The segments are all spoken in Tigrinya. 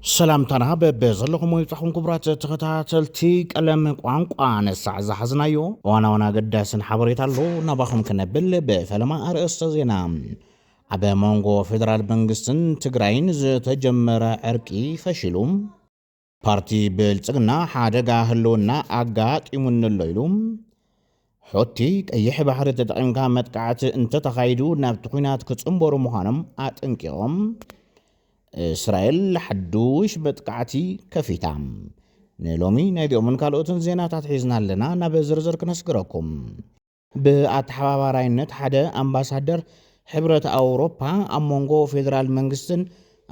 سلام تنها بزلكم ويفتحون كبرات تختاتلتي كلام قوانقوا نسع زحزنايو وانا قداسن حبريت اللو نباخم كنبل بفلما أرئيس زينا عبا مونغو فيدرال بنغستن تقراين تجمر عرقي فشلوم بارتي بالتقنا حادقا هلونا أقات يمن الليلوم حوتي كيح بحر تدقين كامت قاعت انت تخايدو نابتقينات كتصنبورو مخانم انكيهم إسرائيل حدوش بتقعتي كفيتام نلومي نايديو من كالوتن زيناتات حيزنا لنا نبزرزر كنسكركم بأتحباباراينت حدا أمباسادر حبرة أوروبا أمونغو فيدرال منغستن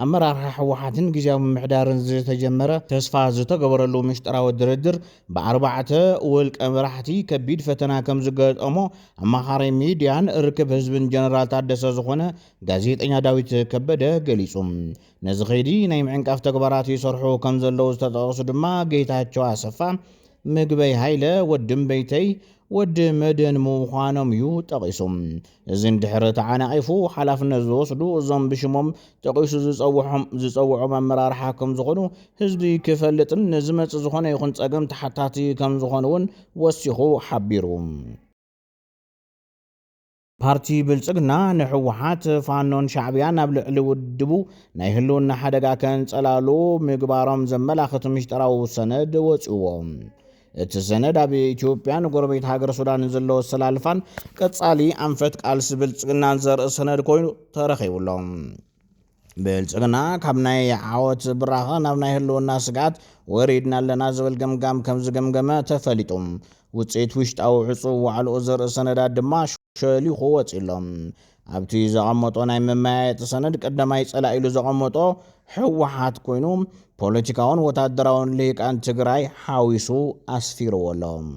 أمرار حوحاتن جيزاو محدارن تجمرة تسفا زتقبرلو مشتراو الدردر بأربعة والك أمراحتي كبيد فتنا كم زقات أمو أما خاري ميديان ركب حزب جنرال تادسا زخونة غازيت أنيا داويت كبدا قليسوم نزغيدي نايم عنك أفتقبراتي صرحو كم زلو استطاقصد ما قيتها تشواسفا مقبي هايلة ودم بيتي ود مدن مخانم يو تقيسم زين دحر تعانا عيفو حلافنا زوصدو زم بشمم تقيسو زيصوعو ممرار حاكم زخونو هزبي كفلتن نزمت زخونه يخون تقم تحتاتي كم زخونون وسيخو حبيروم بارتي بلصقنا نحوحات فانون شعبيان ابلعلي ودبو نايهلونا حدقا كان صلالو مغبارم زملاخت مشتراو سند وصووم السند ابي ኢትዮጵያን ጎረቤት ሀገር ሱዳን ዘሎ ሰላልፋን ቀጻሊ አንፈት ቃልስ ብልጽግና ዘር ሰነድ ኮይኑ ተረኺቡሎም ብልጽግና ካብናይ ዓወት ብራኸ ናብናይ ህልውና ስጋት ወሪድና ለና ዝብል ገምጋም ከም ዝገምገመ ተፈሊጡም ውጽኢት ውሽጣዊ ዕጹው ዋዕሉ ዘር ሰነዳት ድማ ሸሊኹ ወፂሎም ኣብቲ ዘቐመጦ ናይ መማያየጢ ሰነድ ቀዳማይ ጸላኢሉ ዘቐመጦ ሕወሓት ኮይኑ ፖለቲካውን ወታደራውን ልሂቃን ትግራይ ሓዊሱ ኣስፊርዎሎም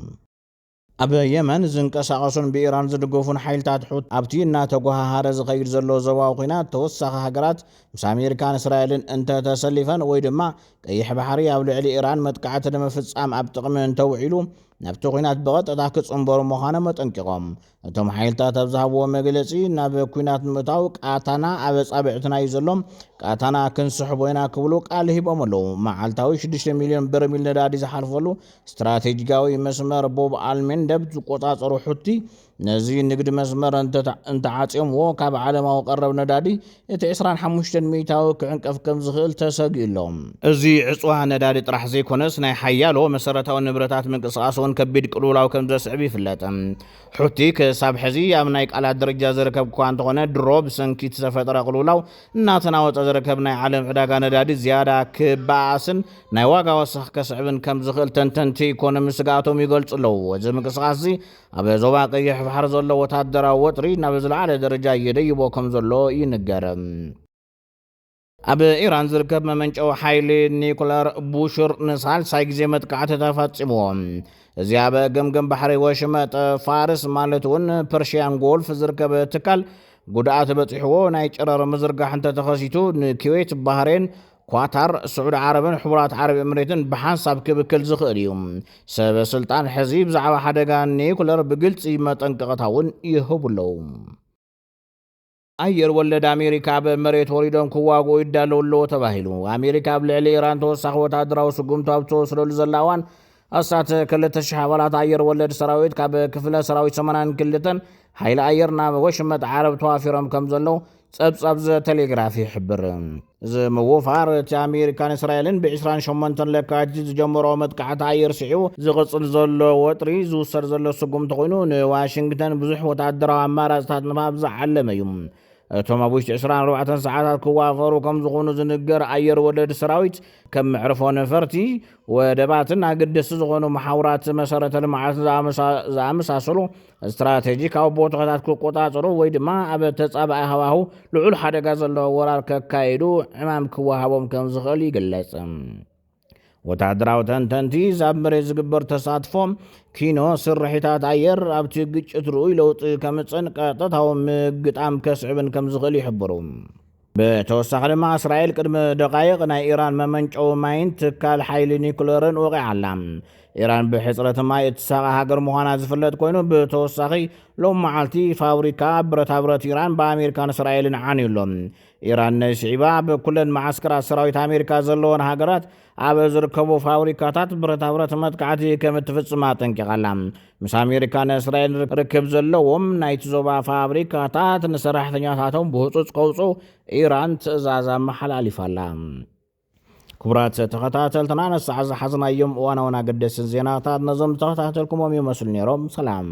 ኣብ የመን ዝንቀሳቐሱን ብኢራን ዝድገፉን ሓይልታት ሑት ኣብቲ እናተጓሃሃረ ዝኸይድ ዘሎ ዞባዊ ኩናት ተወሳኺ ሃገራት ምስ ኣሜሪካን እስራኤልን እንተተሰሊፈን ወይ ድማ ቀይሕ ባሕሪ ኣብ ልዕሊ ኢራን መጥቃዕቲ ንምፍጻም ኣብ ጥቕሚ እንተውዒሉ ናብቲ ኩናት በቐጥታ ክጽንበሩ ምዃኖም ኣጠንቂቖም እቶም ሓይልታት ኣብ ዝሃብዎ መግለጺ ናብ ኩናት ምእታው ቃታና ኣብ ጻብዕትና እዩ ዘሎም ቃታና ክንስሕቦ ኢና ክብሉ ቃል ሂቦም ኣለዉ መዓልታዊ 6 ሚልዮን በርሚል ነዳዲ ዝሓልፈሉ ስትራቴጂካዊ መስመር ቦብ ኣልሜንደብ ዝቆጻጸሩ ሑቲ ነዚ ንግዲ መስመር እንተዓጽምዎ ካብ ዓለማዊ ቀረብ ነዳዲ እቲ 25 ሚእታዊ ክዕንቀፍ ከም ዝኽእል ተሰጊኡሎም እዚ ዕጽዋ ነዳዲ ጥራሕ ዘይኮነስ ናይ ሓያሎ መሰረታዊ ንብረታት ምንቅስቓስን ከቢድ ቅልውላው ከም ዘስዕብ ይፍለጥ ሑቲ ክሳብ ሕዚ ኣብ ናይ ቃላት ደረጃ ዝርከብ እኳ እንተኾነ ድሮ ብሰንኪት ዝተፈጠረ ቅልውላው እናተናወፀ ዝርከብ ናይ ዓለም ዕዳጋ ነዳዲ ዝያዳ ክበኣስን ናይ ዋጋ ወሳኺ ከስዕብን ከም ዝኽእል ተንተንቲ ኢኮኖሚ ስጋቶም ይገልጹ ኣለዉ እዚ ምንቅስቓስ ኣብ ዞባ ቀይሕ ባሕሪ ዘሎ ወታደራዊ ወጥሪ ናብ ዝለዓለ ደረጃ የደይቦ ከም ዘሎ ይንገር ኣብ ኢራን ዝርከብ መመንጨዊ ሓይሊ ኒኩለር ቡሽር ንሳልሳይ ግዜ መጥቃዕቲ ተፈጺምዎም እዚ ኣብ ገምገም ባሕሪ ወሽመጥ ፋርስ ማለት እውን ፐርሺያን ጎልፍ ዝርከብ ትካል ጉድኣት በፂሕዎ ናይ ጨረር ምዝርጋሕ እንተተኸሲቱ ንኩዌት ባህሬን ኳታር ስዑድ ዓረብን ሕቡራት ዓረብ ኤምሬትን ብሓንሳብ ክብክል ዝኽእል እዩ ሰብ ስልጣን ሕዚ ብዛዕባ ሓደጋ ኒኩለር ብግልፂ መጠንቀቕታ እውን ይህቡ ኣለዉ ኣየር ወለድ ኣሜሪካ ብመሬት ወሪዶም ክዋግኡ ይዳለዉ ኣለዎ ተባሂሉ ኣሜሪካ ኣብ ልዕሊ ኢራን ተወሳኺ ወታደራዊ ስጉምቲ ኣብ ትወስደሉ ዘላ እዋን ኣስታት 2,000 ኣባላት ኣየር ወለድ ሰራዊት ካብ ክፍለ ሰራዊት 82 ሓይሊ ኣየር ናብ ወሽመጥ ዓረብ ተዋፊሮም ከም ዘለዉ ጸብጻብ ዘቴሌግራፍ ይሕብር እዚ ምውፋር እቲ ኣሜሪካን እስራኤልን ብ28 ለካቲት ዝጀመሮ መጥቃዕቲ ኣየር ስዒቡ ዝቕጽል ዘሎ ወጥሪ ዝውሰድ ዘሎ ስጉምቲ ኮይኑ ንዋሽንግተን ብዙሕ ወታደራዊ ኣማራፅታት ንምሃብ ዝዓለመ እዩ እቶም ኣብ ውሽጢ 24 ሰዓታት ክዋፈሩ ከም ዝኾኑ ዝንገር ኣየር ወለድ ሰራዊት ከም መዕርፎ ነፈርቲ ወደባትን ኣገደስቲ ዝኾኑ መሓውራት መሰረተ ልምዓት ዝኣመሳሰሉ ስትራቴጂካዊ ቦታታት ክቆጻጸሩ ወይ ድማ ኣብ ተጻባኢ ሃዋህው ልዑል ሓደጋ ዘለዎ ወራር ከካይዱ ዕማም ክወሃቦም ከም ዝኽእል ይግለጽ ወታደራዊ ተንተንቲ ኣብ መሬት ዝግበር ተሳትፎም ኪኖ ስርሒታት ኣየር ኣብቲ ግጭት ርኡይ ለውጢ ከምፅን ቀጥታዊ ምግጣም ከስዕብን ከም ዝኽእል ይሕብሩ በተወሳኺ ድማ እስራኤል ቅድሚ ደቃይቕ ናይ ኢራን መመንጨዊ ማይን ትካል ሓይሊ ኒኩለርን ወቂዓ ኣላ ኢራን ብሕፅረት ማይ እትሳቐ ሃገር ምዃና ዝፍለጥ ኮይኑ ብተወሳኺ ሎም መዓልቲ ፋብሪካ ብረታ ብረት ኢራን ብኣሜሪካን እስራኤልን ዓንዩሎም ኢራን ነስዒባ ብኩለን ማዓስከራት ሰራዊት ኣሜሪካ ዘለዎን ሃገራት ኣብ ዝርከቡ ፋብሪካታት ብረታ ብረት መጥቃዕቲ ከም እትፍጽም ኣጠንቂቓላ ምስ ኣሜሪካን እስራኤል ርክብ ዘለዎም ናይቲ ዞባ ፋብሪካታት ንሰራሕተኛታቶም ብህፁፅ ከውፁ ኢራን ትእዛዝ ኣመሓላሊፋላ ክቡራት ተኸታተልትና ነሳዕ ዝሓዝናዮም እዋናውን ኣገደስቲ ዜናታት ነዞም ተኸታተልኩሞም ይመስሉ ነይሮም ሰላም